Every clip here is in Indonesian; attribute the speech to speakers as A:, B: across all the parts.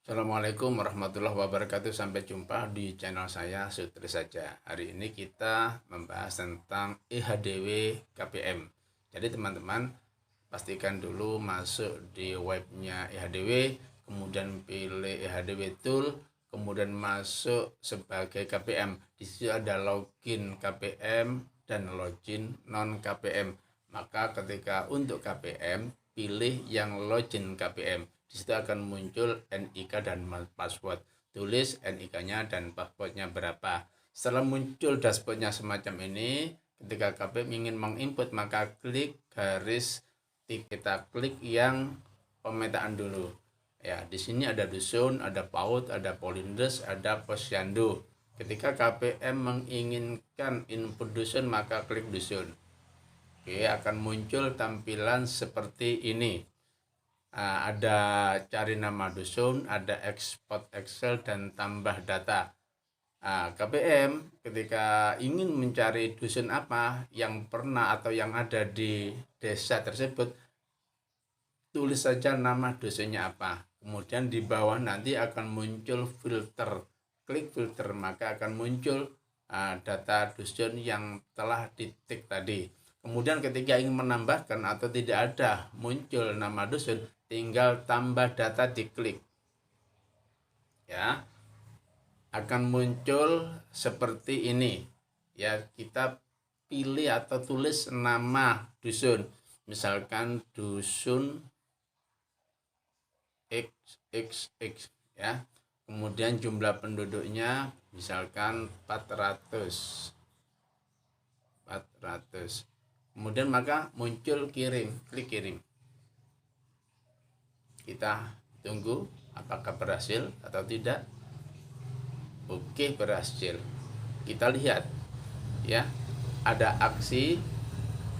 A: Assalamualaikum warahmatullahi wabarakatuh. Sampai jumpa di channel saya Sutri saja. Hari ini kita membahas tentang EHDW KPM. Jadi teman-teman pastikan dulu masuk di webnya EHDW, kemudian pilih EHDW Tool, kemudian masuk sebagai KPM. Di situ ada login KPM dan login non KPM. Maka ketika untuk KPM pilih yang login KPM. Di situ akan muncul NIK dan password. Tulis NIK-nya dan passwordnya berapa. Setelah muncul dashboardnya semacam ini, ketika KPM ingin menginput maka klik garis, kita klik yang pemetaan dulu. Ya, di sini ada dusun, ada PAUD, ada polindes, ada posyandu. Ketika KPM menginginkan input dusun maka klik dusun. Oke, akan muncul tampilan seperti ini. Ada cari nama dusun, ada export Excel dan tambah data. KPM ketika ingin mencari dusun apa yang pernah atau yang ada di desa tersebut, tulis saja nama dusunnya apa. Kemudian di bawah nanti akan muncul filter. Klik filter maka akan muncul data dusun yang telah ditik tadi. Kemudian ketika ingin menambahkan atau tidak ada muncul nama dusun, tinggal tambah data diklik. Ya, akan muncul seperti ini. Ya, kita pilih atau tulis nama dusun. Misalkan dusun XXX ya. Kemudian jumlah penduduknya misalkan 400. Kemudian maka muncul kirim, klik kirim. Kita tunggu apakah berhasil atau tidak. Oke, berhasil. Kita lihat ya, ada aksi,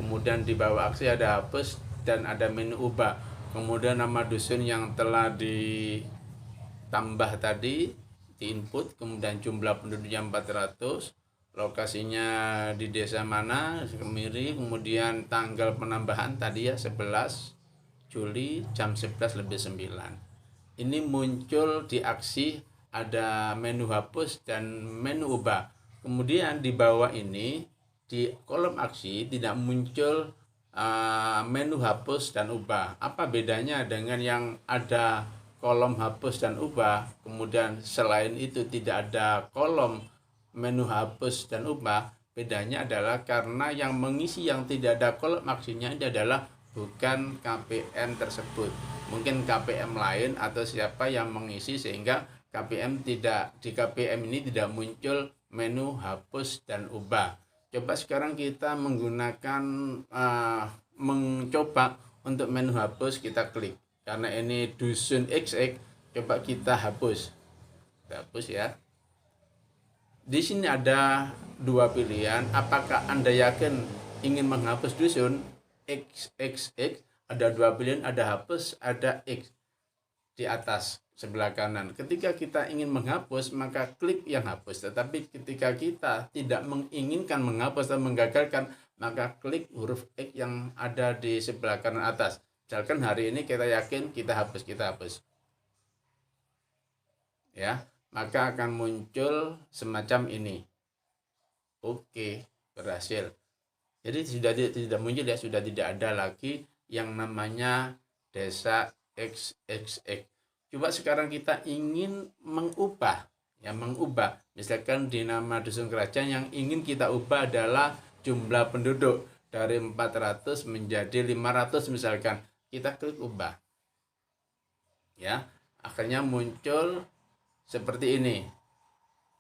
A: kemudian di bawah aksi ada hapus dan ada menu ubah. Kemudian nama dusun yang telah ditambah tadi diinput, kemudian jumlah penduduknya 400, lokasinya di desa mana, Kemiri, kemudian tanggal penambahan tadi ya 11 Juli jam 11:09. Ini muncul di aksi, ada menu hapus dan menu ubah. Kemudian di bawah ini di kolom aksi tidak muncul menu hapus dan ubah. Apa bedanya dengan yang ada kolom hapus dan ubah, kemudian selain itu tidak ada kolom menu hapus dan ubah? Bedanya adalah karena yang mengisi yang tidak ada kolom aksinya ini adalah bukan KPM tersebut, mungkin KPM lain atau siapa yang mengisi sehingga di KPM ini tidak muncul menu hapus dan ubah. Coba sekarang kita menggunakan mencoba untuk menu hapus, kita klik karena ini dusun XX, coba kita hapus. Ya. Di sini ada dua pilihan, apakah Anda yakin ingin menghapus dusun XXX? Ada dua pilihan, ada hapus, ada X di atas sebelah kanan. Ketika kita ingin menghapus maka klik yang hapus, tetapi ketika kita tidak menginginkan menghapus atau menggagalkan maka klik huruf X yang ada di sebelah kanan atas. Misalkan hari ini kita yakin kita hapus ya, maka akan muncul semacam ini. Oke, berhasil. Jadi sudah tidak muncul ya, sudah tidak ada lagi yang namanya desa XXX. Coba sekarang kita ingin mengubah. Misalkan di nama dusun kerajaan yang ingin kita ubah adalah jumlah penduduk dari 400 menjadi 500 misalkan. Kita klik ubah. Ya, akhirnya muncul seperti ini.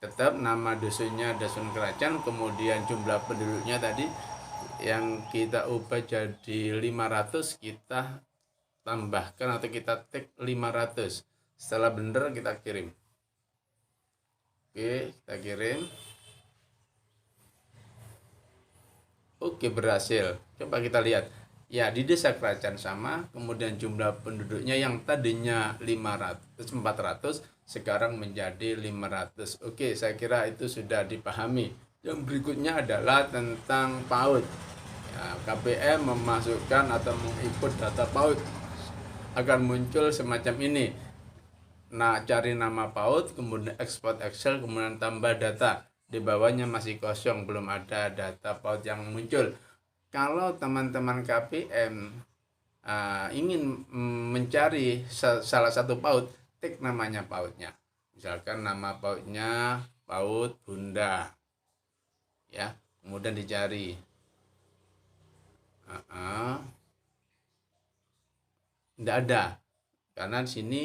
A: Tetap nama dusunnya dusun kerajaan, kemudian jumlah penduduknya tadi yang kita ubah jadi 500, kita tambahkan atau kita tag 500. Setelah benar kita kirim. Oke, kita kirim. Oke, berhasil. Coba kita lihat. Ya, di desa kerajaan sama, kemudian jumlah penduduknya yang tadinya 400 sekarang menjadi 500. Oke, saya kira itu sudah dipahami. Yang berikutnya adalah tentang PAUD. Ya, KPM memasukkan atau menginput data PAUD akan muncul semacam ini. nah cari nama PAUD, kemudian export Excel, kemudian tambah data. Di bawahnya masih kosong, belum ada data PAUD yang muncul. Kalau teman-teman KPM ingin mencari salah satu PAUD, tik namanya PAUDnya. Misalkan nama PAUDnya PAUD Bunda, ya. Kemudian dicari. Tidak ada, karena di sini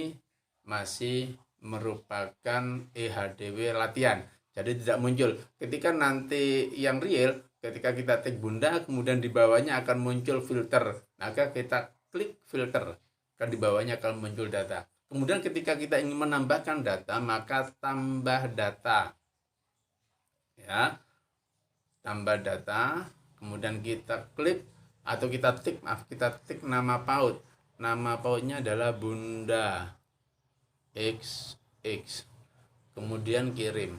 A: masih merupakan EHDW latihan, jadi tidak muncul. Ketika nanti yang real, ketika kita tik Bunda, kemudian di bawahnya akan muncul filter, maka kita klik filter, kan di bawahnya akan muncul data. Kemudian ketika kita ingin menambahkan data, maka tambah data, ya, tambah data. Kemudian kita klik atau kita tik nama PAUD. Nama PAUDnya adalah Bunda XX, kemudian kirim.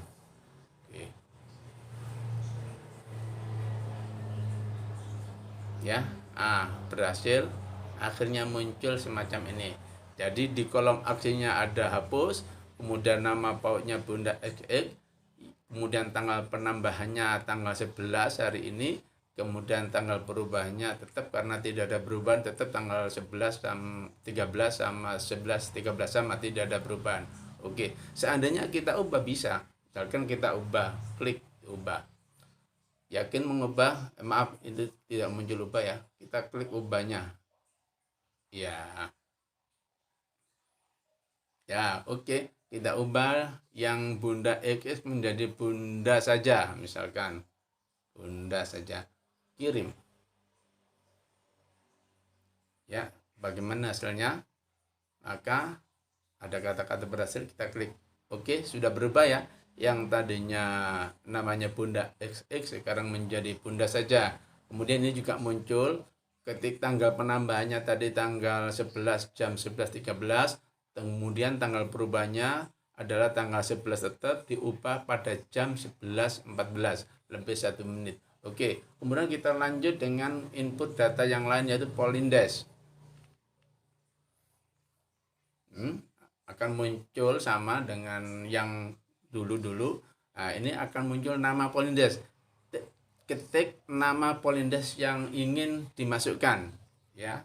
A: Oke. Ya, berhasil. Akhirnya muncul semacam ini. Jadi di kolom aksinya ada hapus, kemudian nama PAUDnya Bunda XX, kemudian tanggal penambahannya tanggal 11 hari ini, kemudian tanggal perubahannya tetap, karena tidak ada perubahan, tetap tanggal 11 sama 13 sama 11 13 sama, tidak ada perubahan. Oke, seandainya kita ubah bisa, misalkan kita ubah, klik ubah, yakin mengubah, maaf itu tidak muncul ubah ya, kita klik ubahnya, ya oke. Kita ubah yang Bunda X menjadi Bunda saja, misalkan Bunda saja, kirim. Ya, bagaimana hasilnya? Maka ada kata-kata berhasil, kita klik oke. Sudah berubah ya, yang tadinya namanya Bunda XX sekarang menjadi Bunda saja. Kemudian ini juga muncul ketik tanggal penambahannya tadi tanggal 11 jam 11.13, kemudian tanggal perubahannya adalah tanggal 11, tetap diubah pada jam 11.14, lebih 1 menit. Oke, kemudian kita lanjut dengan input data yang lain, yaitu Polindes. Akan muncul sama dengan yang dulu-dulu. Nah, ini akan muncul nama Polindes. Ketik nama Polindes yang ingin dimasukkan, ya.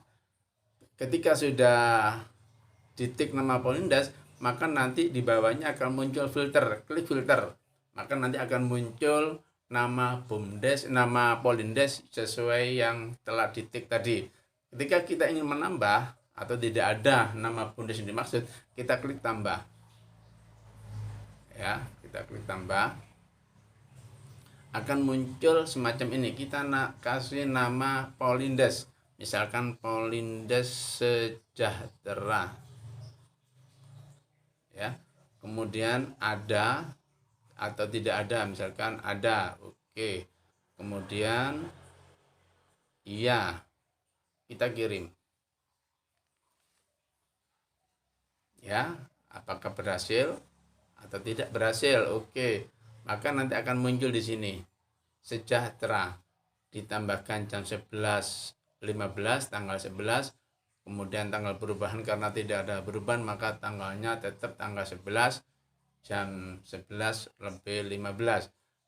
A: Ketika sudah ditik nama Polindes, maka nanti di bawahnya akan muncul filter, klik filter, maka nanti akan muncul nama BUMDes, nama Polindes sesuai yang telah ditik tadi. Ketika kita ingin menambah atau tidak ada nama BUMDes yang dimaksud, kita klik tambah, ya, kita klik tambah, akan muncul semacam ini. Kita kasih nama Polindes, misalkan Polindes Sejahtera, ya. Kemudian ada atau tidak ada, misalkan ada, oke. Kemudian iya, kita kirim, ya. Apakah berhasil atau tidak berhasil? Oke, maka nanti akan muncul di sini Sejahtera, ditambahkan jam 11.15, tanggal 11. Kemudian tanggal perubahan, karena tidak ada perubahan maka tanggalnya tetap tanggal 11 jam 11.15.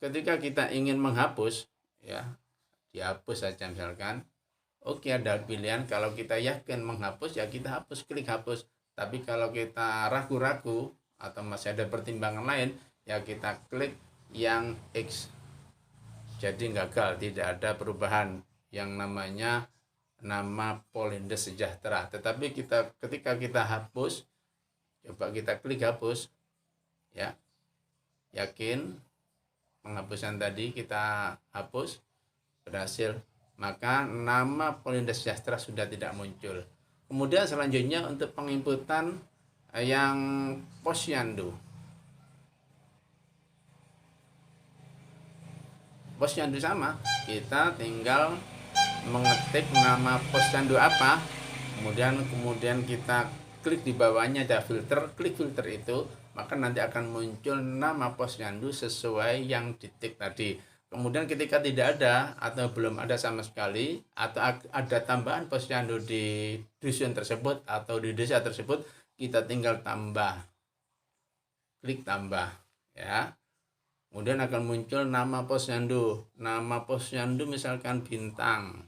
A: Ketika kita ingin menghapus, ya, dihapus saja misalkan. Oke, ada pilihan. Kalau kita yakin menghapus, ya kita hapus, klik hapus. Tapi kalau kita ragu-ragu atau masih ada pertimbangan lain, ya kita klik yang X. Jadi gagal, tidak ada perubahan yang namanya nama Polindes Sejahtera. Tetapi ketika kita hapus, coba kita klik hapus, ya, yakin penghapusan tadi kita hapus, berhasil, maka nama Polindes Sejahtera sudah tidak muncul. Kemudian selanjutnya untuk penginputan yang Posyandu. Posyandu sama, kita tinggal mengetik nama Posyandu apa, kemudian kita klik di bawahnya ada filter, klik filter itu, maka nanti akan muncul nama Posyandu sesuai yang ditik tadi. Kemudian ketika tidak ada atau belum ada sama sekali, atau ada tambahan Posyandu di dusun tersebut atau di desa tersebut, kita tinggal tambah klik tambah ya. Kemudian akan muncul nama posyandu. Nama posyandu misalkan Bintang.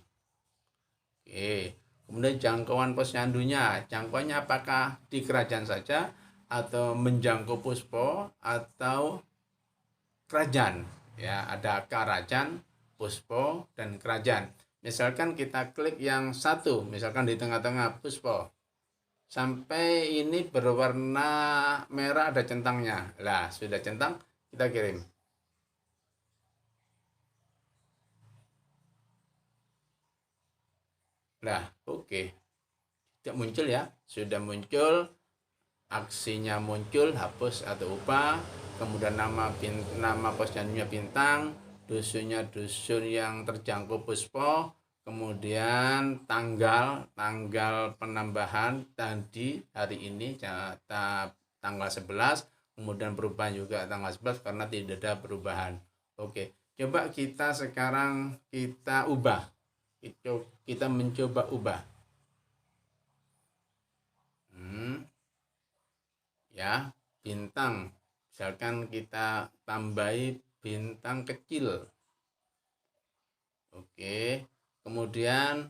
A: Oke. Kemudian jangkauan posyandunya. Jangkauannya apakah di kerajaan saja atau menjangkau Puspo atau kerajaan. Ya, ada kerajaan, Puspo, dan kerajaan. Misalkan kita klik yang satu, misalkan di tengah-tengah Puspo. Sampai ini berwarna merah ada centangnya. Lah, sudah centang, kita kirim. Nah, oke. Tidak muncul ya. Sudah muncul, aksinya muncul, hapus atau ubah. Kemudian nama posyandunya Bintang, dusunnya dusun yang terjangkau Puspo, kemudian tanggal penambahan tadi hari ini tanggal 11, kemudian perubahan juga tanggal 11 karena tidak ada perubahan. Oke, coba kita sekarang kita ubah. Kita mencoba ubah. Ya, Bintang. Misalkan kita tambahi bintang kecil. Oke. Kemudian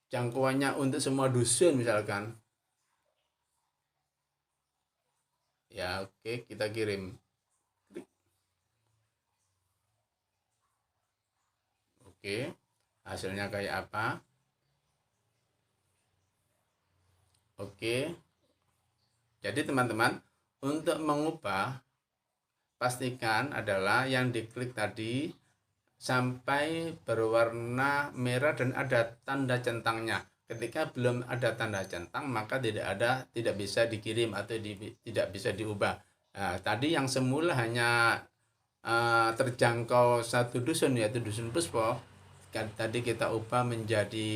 A: jangkauannya untuk semua dusun misalkan. Ya, oke, kita kirim. Klik. Oke. Hasilnya kayak apa? Oke. Jadi teman-teman, untuk mengubah pastikan adalah yang diklik tadi sampai berwarna merah dan ada tanda centangnya. Ketika belum ada tanda centang maka tidak bisa dikirim atau tidak bisa diubah. Nah, tadi yang semula hanya terjangkau satu dusun yaitu dusun Puspo, tadi kita ubah menjadi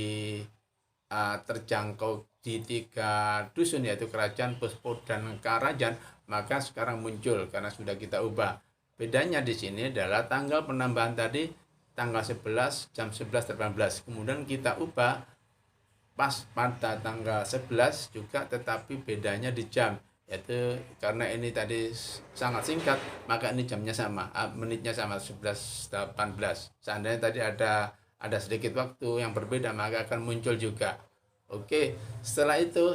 A: terjangkau di 3 dusun yaitu kerajaan, Puspo, dan Karajan, maka sekarang muncul karena sudah kita ubah. Bedanya di sini adalah tanggal penambahan tadi tanggal 11 jam 11.18. Kemudian kita ubah pas pada tanggal 11 juga, tetapi bedanya di jam, yaitu karena ini tadi sangat singkat maka ini jamnya sama, menitnya sama 11.18. Seandainya tadi ada sedikit waktu yang berbeda maka akan muncul juga. Oke, setelah itu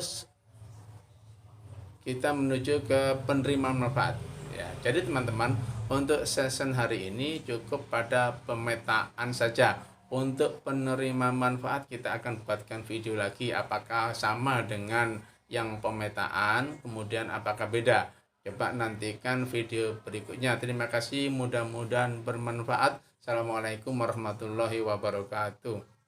A: kita menuju ke penerima manfaat ya. Jadi teman-teman, untuk session hari ini cukup pada pemetaan saja. Untuk penerima manfaat kita akan buatkan video lagi apakah sama dengan yang pemetaan, kemudian apakah beda. Coba nantikan video berikutnya. Terima kasih, mudah-mudahan bermanfaat. Assalamualaikum warahmatullahi wabarakatuh.